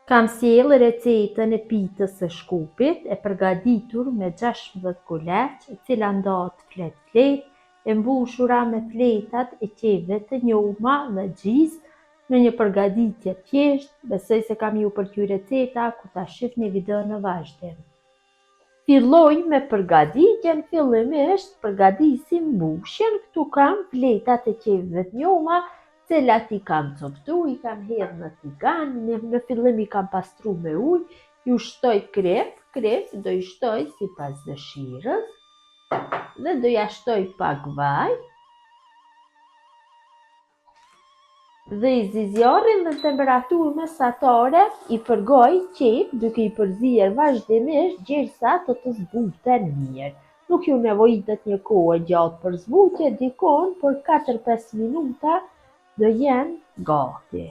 Kam sjellë recetën e pitës së shkupit, e përgatitur me 16 kuleç, e cila ndahet flet, e mbushura me fletat e qeve të njoma dhe gjizë në një përgatitje thjeshtë. Besoj se kam ju pëlqyer receta, ku ta shihni videon në vazhdim. Filloj me përgatitjen. Fillimisht përgatisim mbushjen. Këtu kam fletat e qeveve të njoma, cilat i kam coptu, i kam hedhë në tigan, në fillim i kam pastru me ujë, ju shtoj krep do i shtoj sipas dëshirës dhe do ja shtoj pak vaj dhe i zjarrin në temperaturë mesatare, i përgoj qep duke i përzier vazhdimisht derisa të zbuten mirë. Nuk ju nevojitet një kohë gjatë për zbutje, dikon për 4-5 minuta do jenë gati.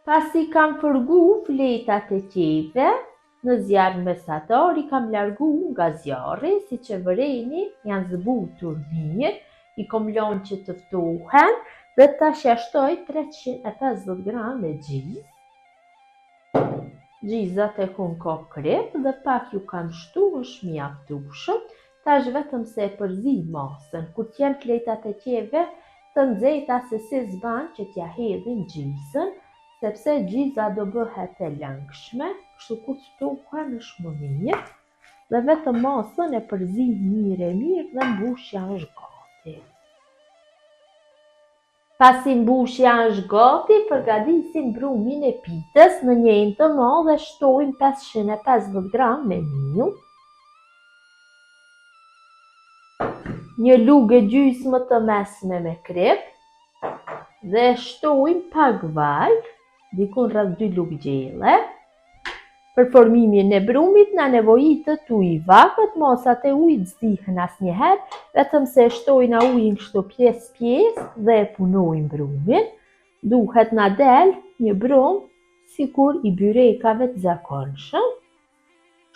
Pasi kam fërgu fletat e qeve në zjarr mesatar, i kam largu nga zjarri, si që vëreni janë zbutur mirë, i kom lënë që të ftohen dhe tash ja shtoj 350 gram me gjizë. Gjizat e kun ka krep dhe pak ju kam shtu, është mjaftueshëm. Tash vetëm se e përzi masën, kur t'jen fletat e qeve të nxehta se si s'ban që t'ja hedhin gjizën, sepse gjiza do bëhet e lëngshme, kështu kur ftohen është më mirë, dhe vetëm masën e përzi mirë dhe mbushja është gati. Pasi mbushja është gati, përgatisim brumin e pitës në një enë të madhe dhe shtojmë 550 gram me miell, një lugë gjysmë të mesme me krep dhe shtojmë pak vaj, dikun rreth 2 lugë gjelle. Për formimin e brumit na nevojitet ujë i vakët, masat e ujit zdihen asnjëherë, vetëm se shtojna ujin kështu pjesë dhe e punojmë brumin. Duhet na del një brum sikur i byrekave të zakonshëm.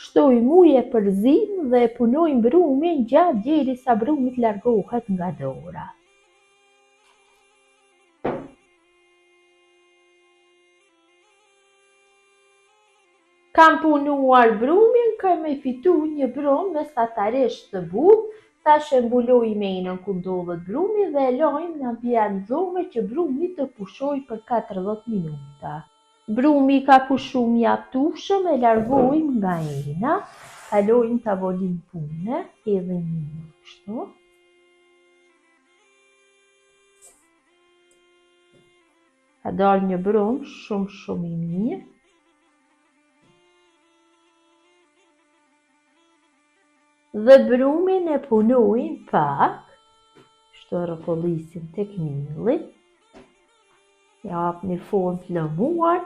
Shtojmë ujë e përzim dhe e punojmë brumin gjatë derisa brumi të largohet nga dora. Kam punuar brumin, kam e fitu një brum mesatarisht të butë. Tash e mbuloj me enën ku ndodhet brumi dhe e lajm në ambient dhome që brumi të pushoj për 40 minuta. Brumi ka pushu mjaftueshëm, e largojmë nga ena, kalojmë tavolinë pune, hedhim një kështu. Ka dalë një brum shumë i mirë. Dhe brumin e punojmë pak, kështu rrotullisim tek mielli, jap një formë të lëmuar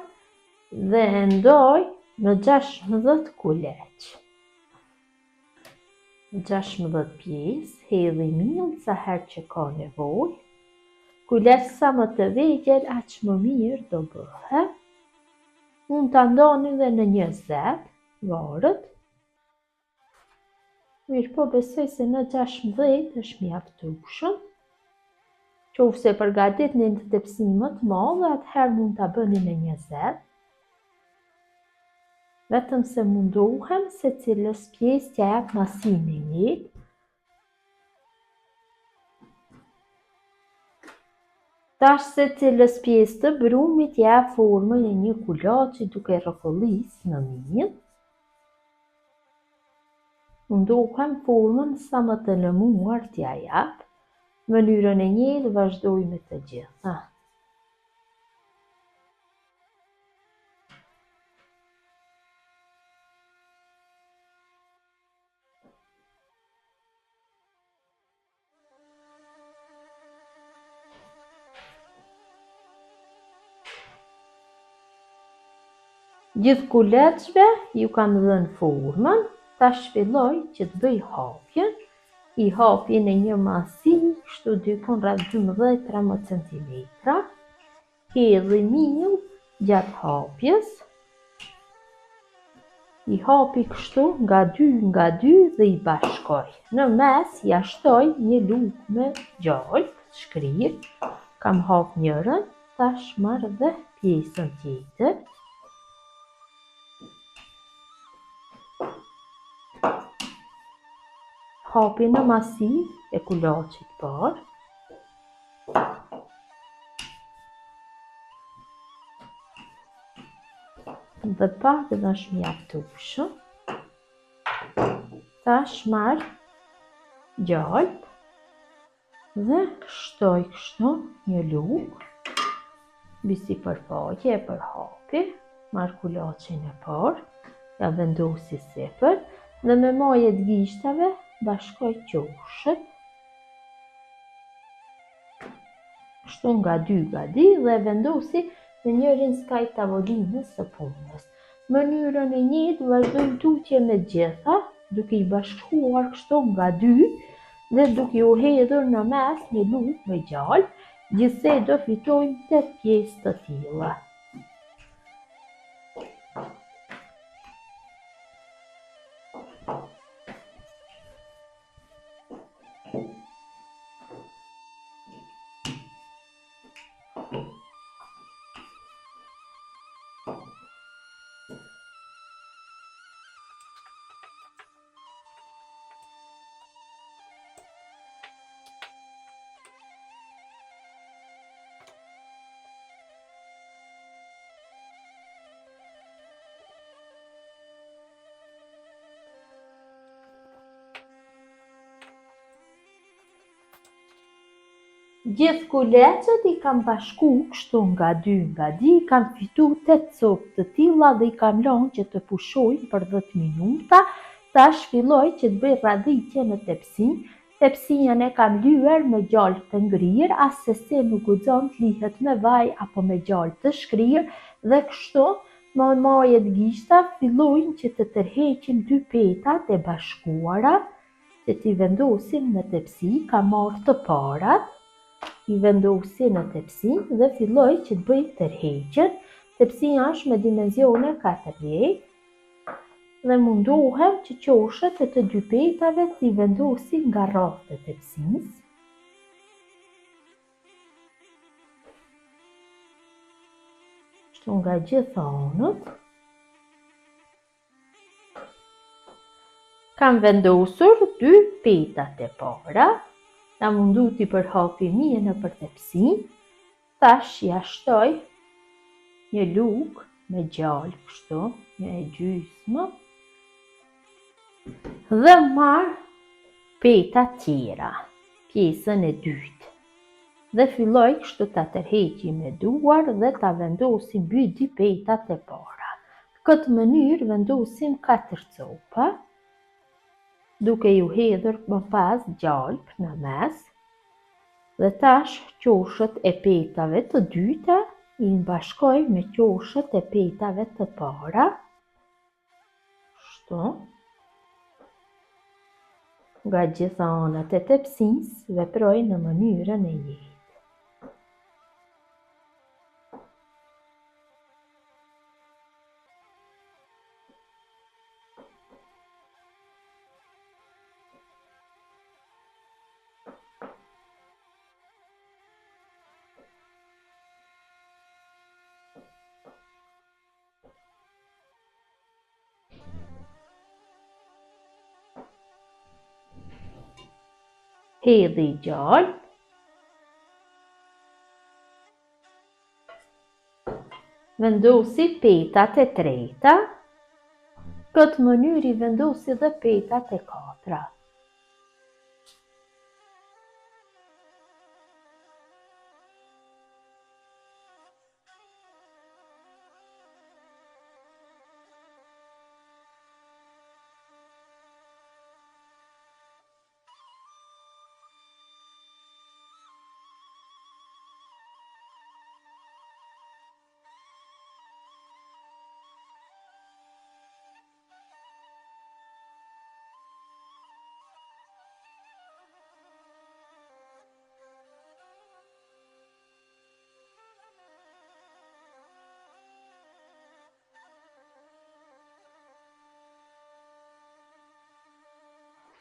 dhe e ndoj në 16 kuleç. 16 pjesë, hedhi miell sa herë që ka nevojë. Kuleç sa më të vegjël, aq më mirë do bëhet. Mund ta ndoni edhe në 20, varet. Mirë po, besoj se në 16 është mjaftueshëm. Qofse përgatitni në tepsime të madhe, atëherë mund ta bëni në 20. Vetëm se mundohem se cilës pjesë t'ja jap masinë e njëjtë. Tash se cilës pjesë të brumit jap formën e një kulaçi duke rrotullisë në miell. Mundohem formën sa më të lëmuar t'ja jap. Mënyrën e njëjtë vazhdoj me të gjitha. Gjithë kuleçve ju kam dhënë formën. Tash filloj që të bëj hapjen. I hapi në një masi, kështu dikun rreth 12-13 cm. Hedhi miell gjatë hapjes. I hapi kështu nga 2 dhe i bashkoj. Në mes ja shtoj një lugë me gjallë, shkrir. Kam hap njërën, tash marr dhe pjesën tjetër. hapi në masiv e kulaçit parë. Dhe pak dhe është mjaftueshëm. Tash marr gjalp dhe shtoj kështu një lugë mbi sipërfaqe e përhapi, marr kulaçin e parë, ja vendosi sipër dhe me majet gishtave bashkoj qoshët. Kështu nga dy dhe vendosi në njërin skaj tavolinës së punës. Mënyrën e njëjtë vazhdojmë tutje me gjitha, duke i bashkuar kështu nga dy dhe duke u hedhur në mes një lugë me gjalp, gjithsej do fitojmë 8 pjesë të tilla. Gjithë kuleçet i kam bashku kështu nga dy, i kam fitu 8 copë të tilla dhe i kam lënë që të pushojnë për 10 minuta. Tash filloj që të bëj radhitje në tepsi. Tepsinën e kam lyer me gjalp të ngrirë, as se si nuk guxon të lihet me vaj apo me gjalp të shkrirë, dhe kështu me majet gishta fillojnë që të tërheqin 2 petat e bashkuara, që t'i vendosim në tepsi. Kam marrë të parat, i vendosi në tepsi dhe filloj që të bëj tërheqjen. Tepsia është me dimensione 40 dhe mundohem që qoshët e të 2 petave t'i vendosi nga rreth të tepsisë. Kështu nga gjitha anët. Kam vendosur 2 petat e para. Na mundu t'i përhapi mirë në për tepsi. Tash ja shtoj një lugë me gjalp kështu, një e gjysmë, dhe marr petat tjera, pjesën e dytë, dhe filloj kështu ta tërheqi me duar dhe ta vendosi mbi 2 petat e para. Në këtë mënyrë vendosim 4 copa, duke ju hedhur më pas gjalp në mes, dhe tash qoshët e petave të dyta i bashkoj me qoshët e petave të para. Kështu. Nga gjitha anët e tepsisë veproj në mënyrën e njëjtë. Hedhi gjalp, vendosi petat e treta, këtë mënyrë i vendosi dhe petat e katra.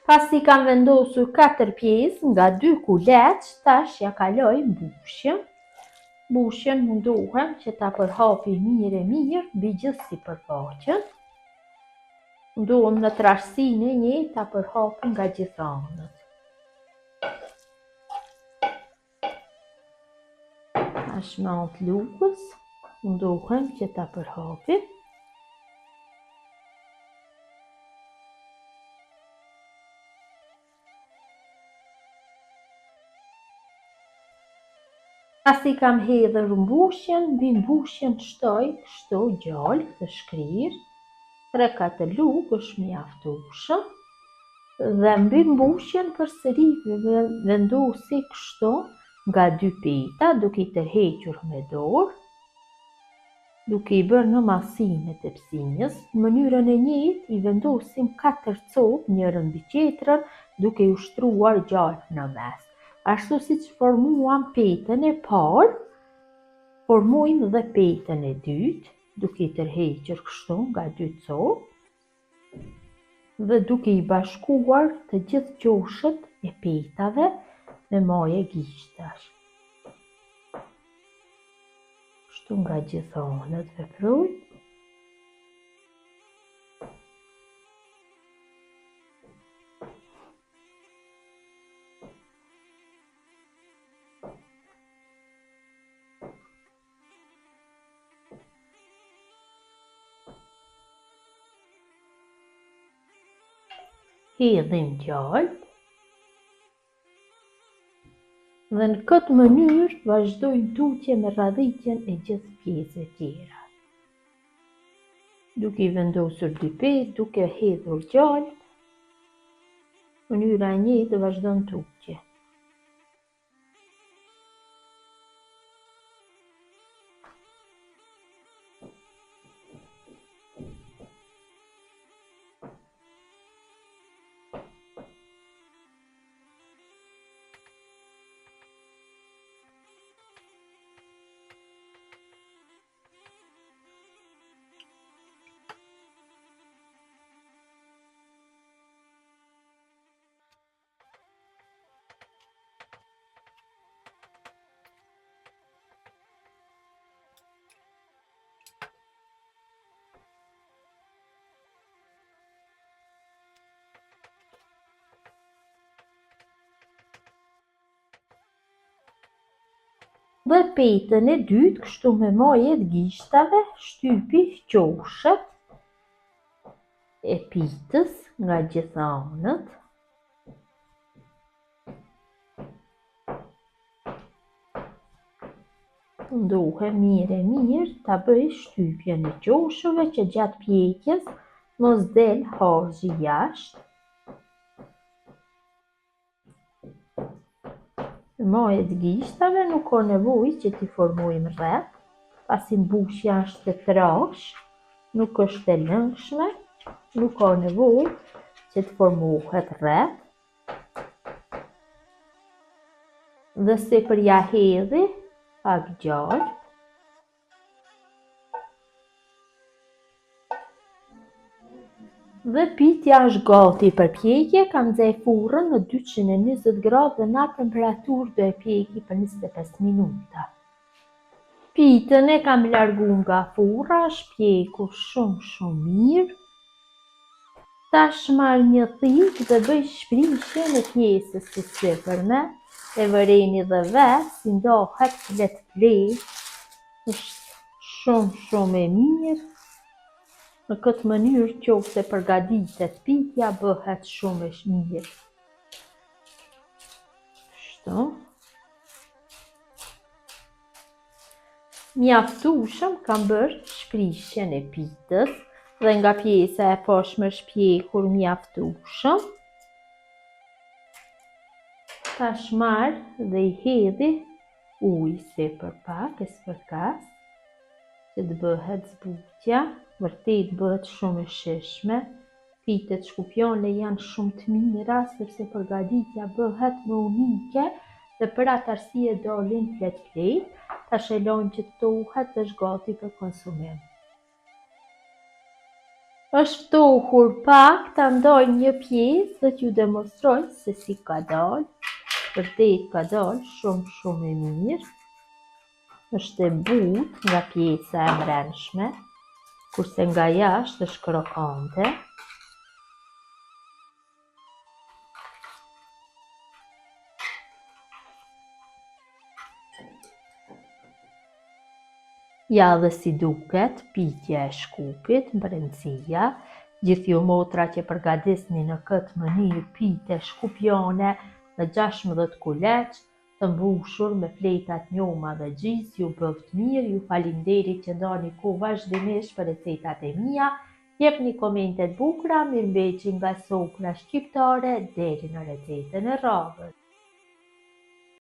Pasi kam vendosur 4 pjesë nga 2 kuleç, tash ja kaloj mbushjen. Mbushjen mundohem që ta përhapi mirë mbi gjithë sipërfaqen. Ndohem në trashësinë e një ta përhapim nga gjithë anët. Tash me anë të lugës, ndohem që ta përhapim. Pasi kam hedhur mbushjen, mbi mbushjen shtoj kështu gjallë të shkrirë, 3-4 lugë është mjaftueshëm, dhe mbi mbushjen përsëri vendosi kështu nga 2 peta, duke I tërhequr me dorë, duke I bërë në masimet e psinjës. Në mënyrën e njëjtë I vendosim 4 copë njërën mbi tjetrën, duke I ushtruar gjallë në mes. Ashtu si që formuam petën e parë, formojmë dhe petën e dytë, duke I tërhequr kështu nga 2 copë, dhe duke I bashkuar të gjithë qoshët e petave me maje gishtash. Kështu nga gjithë anët veproj. Hedhim gjallë dhe në këtë mënyrë vazhdojmë tutje me radhitjen e gjithë pjesëve tjera. Duke I vendosur 2 petë, duke hedhur gjallë, mënyra e njëjtë vazhdon tutje. Dhe petën e dytë, kështu me majet gishtave, shtypi qoshët e pitës nga gjithë anët. Ndohem mirë ta bëj shtypjen e qoshëve që gjatë pjekjes mos del harzhi jashtë. Majet gishtave nuk ka nevojë që t'i formojmë rreth, pasi mbushja është e trashë, nuk është e lëngshme, nuk ka nevojë që të formohet rreth. Dhe sipër ja hedhi pak gjallë. Dhe pitja është gati për pjekje, kam nxjerr furrën në 220 gradë dhe në temperaturë do e pjeki për 25 minuta. Pitën e kam largu nga furra, është pjekur shumë mirë. Tash marr një thikë dhe bëj shprishjen e pjesës së sipërme, e vëreni dhe vetë si ndahet flet, është shumë e mirë. Në këtë mënyrë qofse përgatitet pitja bëhet shumë e mirë. Kështu. Mjaftueshëm kam bërë shprishjen e pitës dhe nga pjesa e poshtme është pjekur mjaftueshëm. Tash marr dhe I hedhi ujë sipër pak e spërkas, që të bëhet zbutja. Vërtet bëhet shumë e shishme. Pitet shkupjone janë shumë të mira sepse përgatitja bëhet më unike dhe për atë arsye dalin flet. Tash e lajm që të ftohet dhe është gati për konsumim. Është ftohur pak, ta ndaj një pjesë dhe t'ju demonstroj se si ka dalë. Vërtet ka dalë shumë e mirë. Është e butë nga pjesa e brendshme, kurse nga jashtë është krokante. Ja dhe si duket pitja e shkupit, mbërëndësia. Gjithë ju motra që përgadisni në këtë mënyrë pite shkupjone në 16 kuleç, të mbushur me fletat njoma dhe gjizë, ju bëft mirë, ju falinderit që ndoni kohë vazhdimisht për recetat e mia, jepni komente të bukura, mirëmbëjtje nga Sofra Shqiptare deri në recetën e radhës.